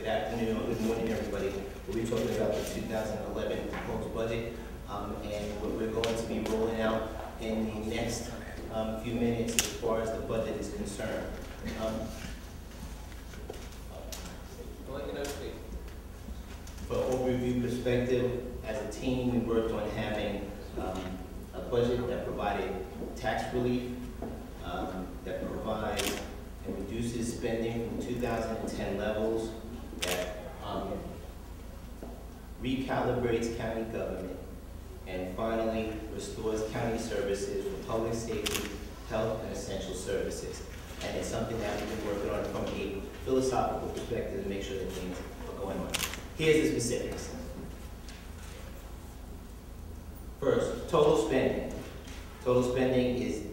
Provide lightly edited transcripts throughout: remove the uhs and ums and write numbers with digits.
afternoon or good morning, everybody. We'll be talking about the 2011 proposed budget, and what we're going to be rolling out in the next few minutes as far as the budget is concerned. For overview perspective, as a team, we worked on having a budget that provided tax relief, that provides and reduces spending from 2010 levels, that recalibrates county government, and finally restores county services for public safety, health, and essential services. And it's something that we've been working on from a philosophical perspective to make sure that things are going on. Here's the specifics. First, total spending. Total spending is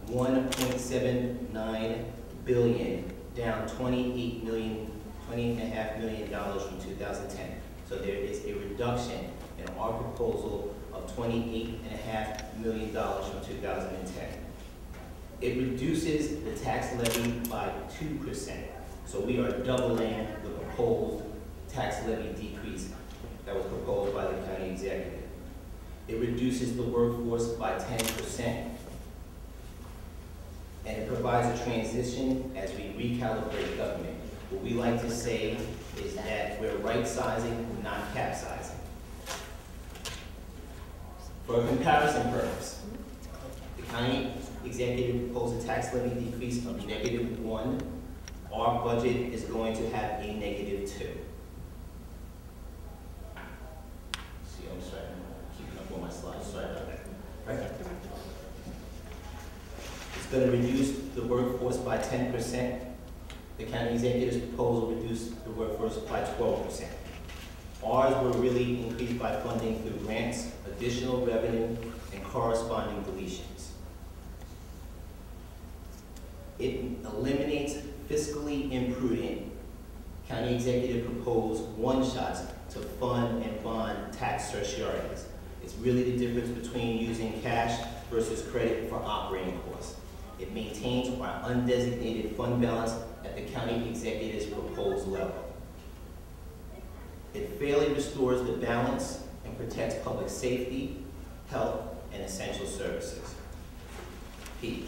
$1.79 billion, down $28.5 million from 2010. So there is a reduction in our proposal of $28.5 million from 2010. It reduces the tax levy by 2%. So we are doubling the proposed tax levy decrease that was proposed by the county executive. It reduces the workforce by 10%. And it provides a transition as we recalibrate government. What we like to say is that we're right-sizing, not capsizing. For a comparison purpose, the county executive proposed a tax levy decrease of -1. Our budget is going to have a -2. See, I'm sorry, I'm keeping up on my slides. Sorry about that. Right? It's going to reduce the workforce by 10%. The county executive's proposal reduced the workforce by 12%. Ours will really increase by funding through grants, additional revenue, and corresponding deletions. It eliminates fiscally imprudent. County executive proposed one-shots to fund and bond tax certiorarities. It's really the difference between using cash versus credit for operating costs. It maintains our undesignated fund balance at the county executive's proposed level. It fairly restores the balance and protects public safety, health, and essential services. Pete.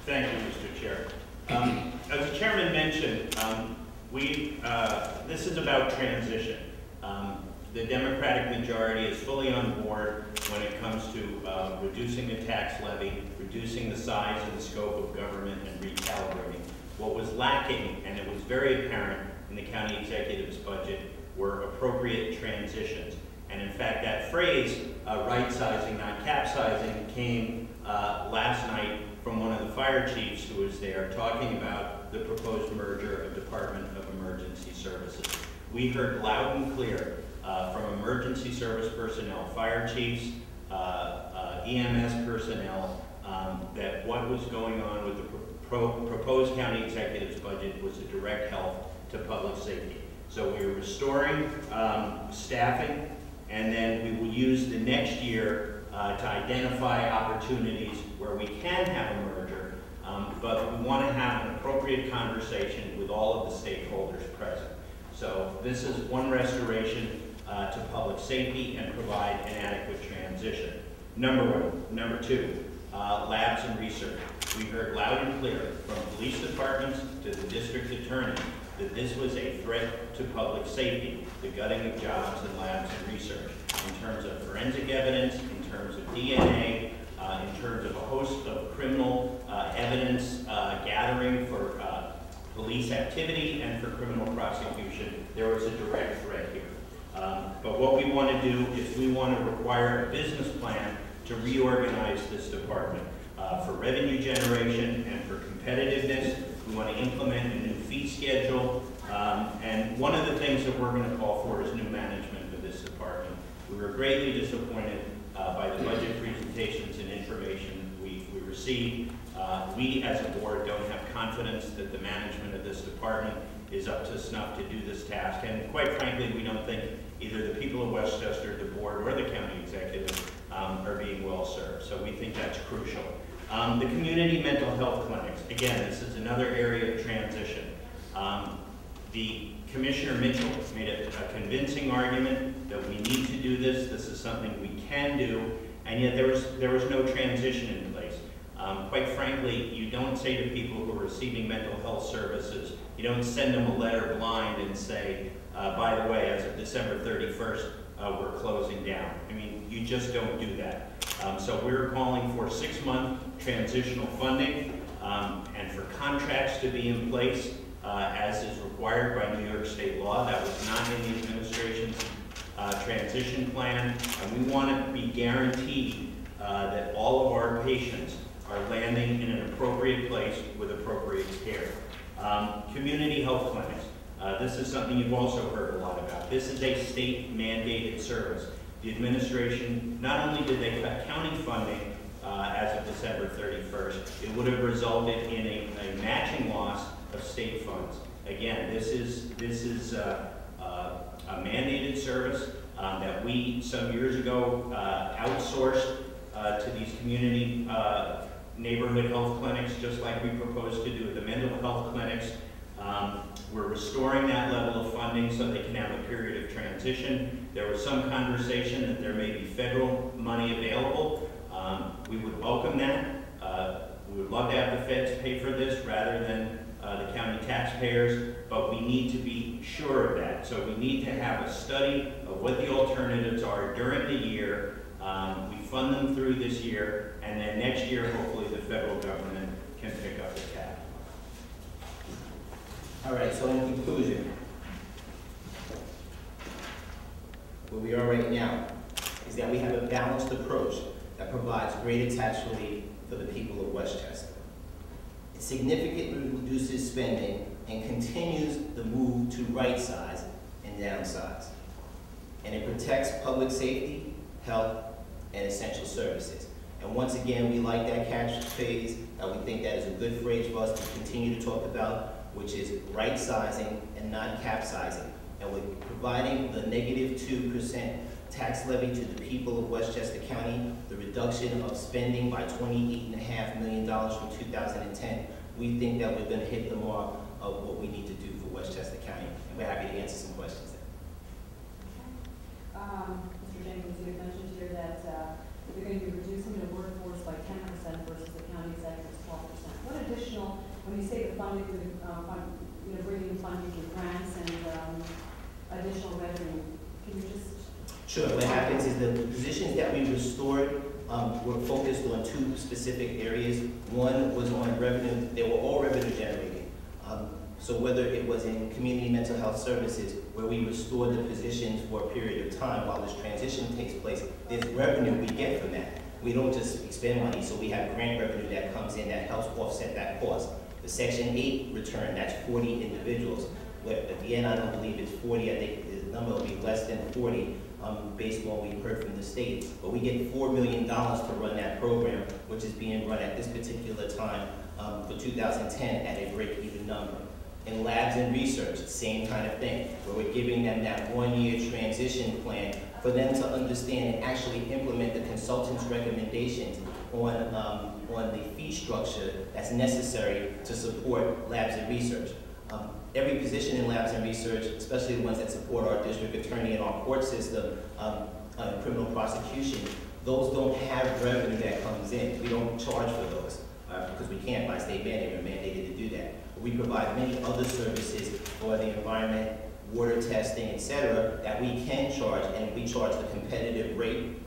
Thank you, Mr. Chair. As the chairman mentioned, this is about transition. The Democratic majority is fully on board when it comes to reducing the tax levy, reducing the size and the scope of government, and recalibrating. What was lacking, and it was very apparent in the county executive's budget, were appropriate transitions. And in fact, that phrase, right-sizing, not capsizing, came last night from one of the fire chiefs who was there talking about the proposed merger of Department of Emergency Services. We heard loud and clear from emergency service personnel, fire chiefs, EMS personnel, that what was going on with the proposed county executive's budget was a direct help to public safety. So we are restoring staffing, and then we will use the next year to identify opportunities where we can have a merger, but we want to have an appropriate conversation with all of the stakeholders present. So this is one restoration to public safety and provide an adequate transition. Number one. Number two, labs and research. We heard loud and clear from police departments to the district attorney that this was a threat to public safety, the gutting of jobs in labs and research, in terms of forensic evidence, in terms of DNA, in terms of a host of criminal evidence gathering for police activity and for criminal prosecution. There was a direct threat here. But what we want to do is we want to require a business plan to reorganize this department for revenue generation and for competitiveness. We want to implement a new fee schedule. And one of the things that we're going to call for is new management of this department. We were greatly disappointed by the budget presentations and information we received. We as a board don't have confidence that the management of this department is up to snuff to do this task. And quite frankly, we don't think either the people of Westchester, the board, or the county executive are being well served. So we think that's crucial. The community mental health clinics, again, this is another area of transition. Commissioner Mitchell made a convincing argument that we need to do this. This is something we can do, and yet there was no transition in place. Quite frankly, you don't say to people who are receiving mental health services, you don't send them a letter blind and say, by the way, as of December 31st, we're closing down. I mean, you just don't do that. So we're calling for 6-month transitional funding and for contracts to be in place as is required by New York State law. That was not in the administration's transition plan, and we want to be guaranteed that all of our patients are landing in an appropriate place with appropriate care. Community health clinics. This is something you've also heard a lot about. This is a state-mandated service. The administration, not only did they cut county funding as of December 31st, it would have resulted in a matching loss of state funds. Again, this is a mandated service that we, some years ago, outsourced to these community neighborhood health clinics, just like we proposed to do with the mental health clinics. We're restoring that level of funding so they can have a period of transition. There was some conversation that there may be federal money available. We would welcome that. We would love to have the feds pay for this rather than the county taxpayers, but we need to be sure of that. So we need to have a study of what the alternatives are during the year. We fund them through this year, and then next year, hopefully, the federal government can pick up the tab. All right, so in conclusion, where we are right now is that we have a balanced approach that provides greater tax relief for the people of Westchester. It significantly reduces spending and continues the move to right size and downsize. And it protects public safety, health, and essential services. And once again, we like that catchphrase. We think that is a good phrase for us to continue to talk about, which is right sizing and not capsizing. And we're providing the -2% tax levy to the people of Westchester County, the reduction of spending by $28.5 million from 2010. We think that we're going to hit the mark of what we need to do for Westchester County. And we're happy to answer some questions there. Mr. Jenkins, you had mentioned here that you're going to be reducing the workforce by 10% versus the county's extra 12%. What additional, when you say the funding, bringing funding to grants and additional revenue, can you just... Sure. What happens is the positions that we restored were focused on 2 specific areas. One was on revenue. They were all revenue generating. So whether it was in community mental health services, where we restored the positions for a period of time while this transition takes place, there's revenue we get from that. We don't just expend money, so we have grant revenue that comes in that helps offset that cost. The Section 8 return, that's 40 individuals. But at the end, I don't believe it's 40. I think the number will be less than 40 based on what we've heard from the state. But we get $4 million to run that program, which is being run at this particular time for 2010 at a break-even number. In labs and research, same kind of thing, where we're giving them that 1-year transition plan for them to understand and actually implement the consultant's recommendations on the fee structure that's necessary to support labs and research. Every position in labs and research, especially the ones that support our district attorney and our court system, criminal prosecution, those don't have revenue that comes in. We don't charge for those because we can't by state mandate. We're mandated to do that. But we provide many other services for the environment, water testing, etc., that we can charge, and we charge the competitive rate.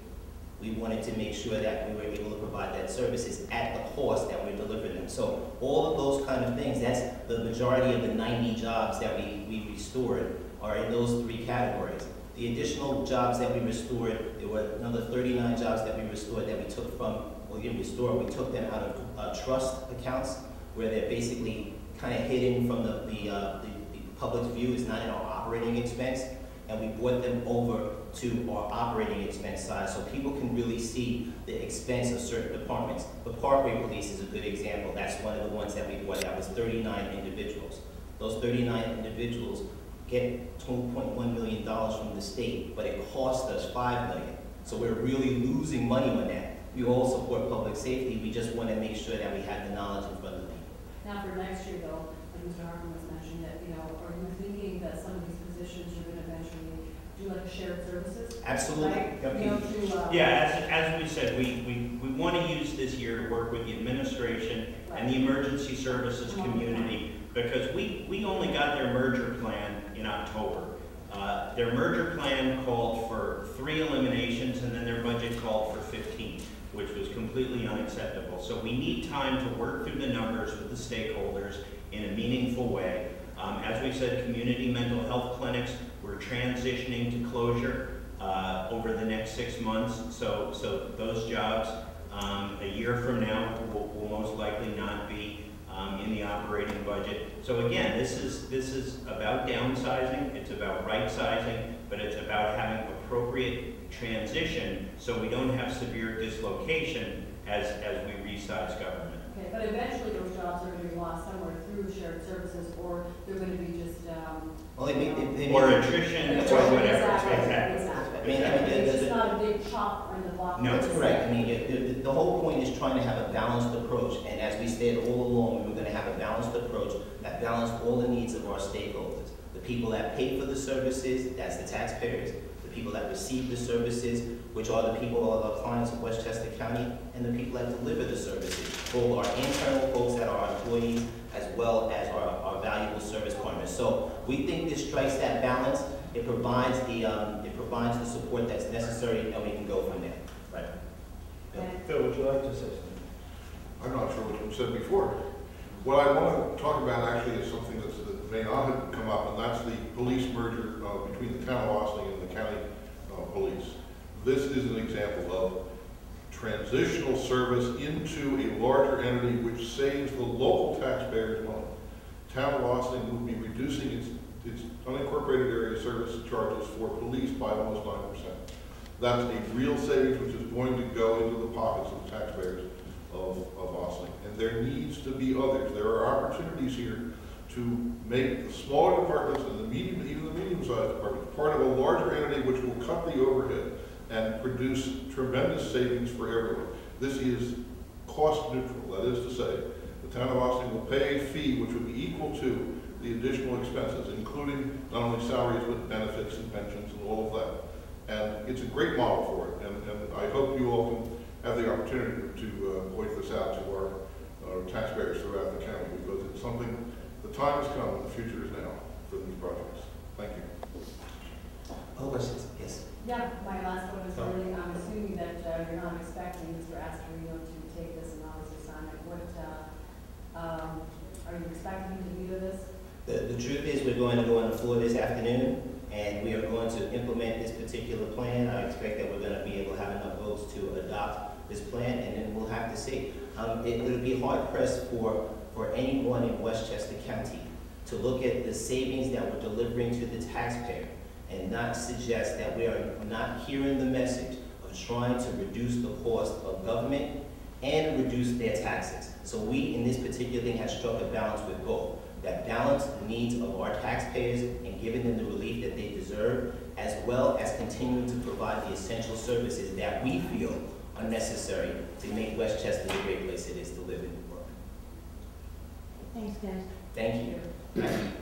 We wanted to make sure that we were able to provide that services at the cost that we're delivering them. So all of those kind of things, that's the majority of the 90 jobs that we restored are in those 3 categories. The additional jobs that we restored, there were another 39 jobs that we restored that we took from, well, we didn't restore, we took them out of trust accounts where they're basically kind of hidden from the public's view. It's not in our operating expense. And we brought them over to our operating expense side so people can really see the expense of certain departments. The Parkway Police is a good example. That's one of the ones that we brought. That was 39 individuals. Those 39 individuals get $2.1 million from the state, but it cost us $5 million. So we're really losing money on that. We all support public safety. We just want to make sure that we have the knowledge in front of the people. Now for next year, though, like Mr. Harkin was mentioning, that, are you thinking shared services? Absolutely. Right? Yep. You know, to, Yeah, as we said, we want to use this year to work with the administration and the emergency services community, because we only got their merger plan in October. Their merger plan called for 3 eliminations, and then their budget called for 15, which was completely unacceptable. So we need time to work through the numbers with the stakeholders in a meaningful way. As we said, community mental health clinics, we're transitioning to closure over the next 6 months. So those jobs a year from now will most likely not be in the operating budget. So again, this is about downsizing, it's about right sizing, but it's about having appropriate transition so we don't have severe dislocation as we resize government. okay, but eventually those jobs are going to be lost somewhere through shared services, or they're going to be just, Well, they Or attrition, or whatever. Exactly. I mean, it's just not a big chop in the block. No, That's correct. I mean, the whole point is trying to have a balanced approach, and as we said all along, we were going to have a balanced approach that balanced all the needs of our stakeholders. The people that pay for the services, that's the taxpayers. The people that receive the services, which are the people, of our clients of Westchester County, and the people that deliver the services, both our internal folks that are our employees, as well as our valuable service partners. So we think this strikes that balance. It provides the support that's necessary, and we can go from there. Right. Phil, would you like to say something? I'm not sure what you said before. What I want to talk about actually is something that may not have come up, and that's the police merger between the town of Ossining and the county police. This is an example of transitional service into a larger entity which saves the local taxpayers money. Town of Ossining will be reducing its unincorporated area service charges for police by almost 9%. That's a real savings which is going to go into the pockets of the taxpayers of Ossining. And there needs to be others. There are opportunities here to make the smaller departments and even the medium-sized departments part of a larger entity which will cut the overhead and produce tremendous savings for everyone. This is cost neutral. That is to say, the town of Ossining will pay a fee which will be equal to the additional expenses, including not only salaries but benefits and pensions and all of that. And it's a great model for it, and I hope you all can have the opportunity to point this out to our taxpayers throughout the county, because it's something, the time has come and the future is now for these projects. Thank you. Oh, questions? Yes. Yeah, my last one is really, I'm assuming that you're not expecting Mr. Astorino to take this analysis assignment. What, are you expecting him to veto this? The truth is, we're going to go on the floor this afternoon, and we are going to implement this particular plan. I expect that we're going to be able to have enough votes to adopt this plan, and then we'll have to see. It'll be hard pressed for anyone in Westchester County to look at the savings that we're delivering to the taxpayer and not suggest that we are not hearing the message of trying to reduce the cost of government and reduce their taxes. So we, in this particular thing, have struck a balance with both. That balance the needs of our taxpayers and giving them the relief that they deserve, as well as continuing to provide the essential services that we feel are necessary to make Westchester the great place it is to live and work. Thanks, guys. Thank you.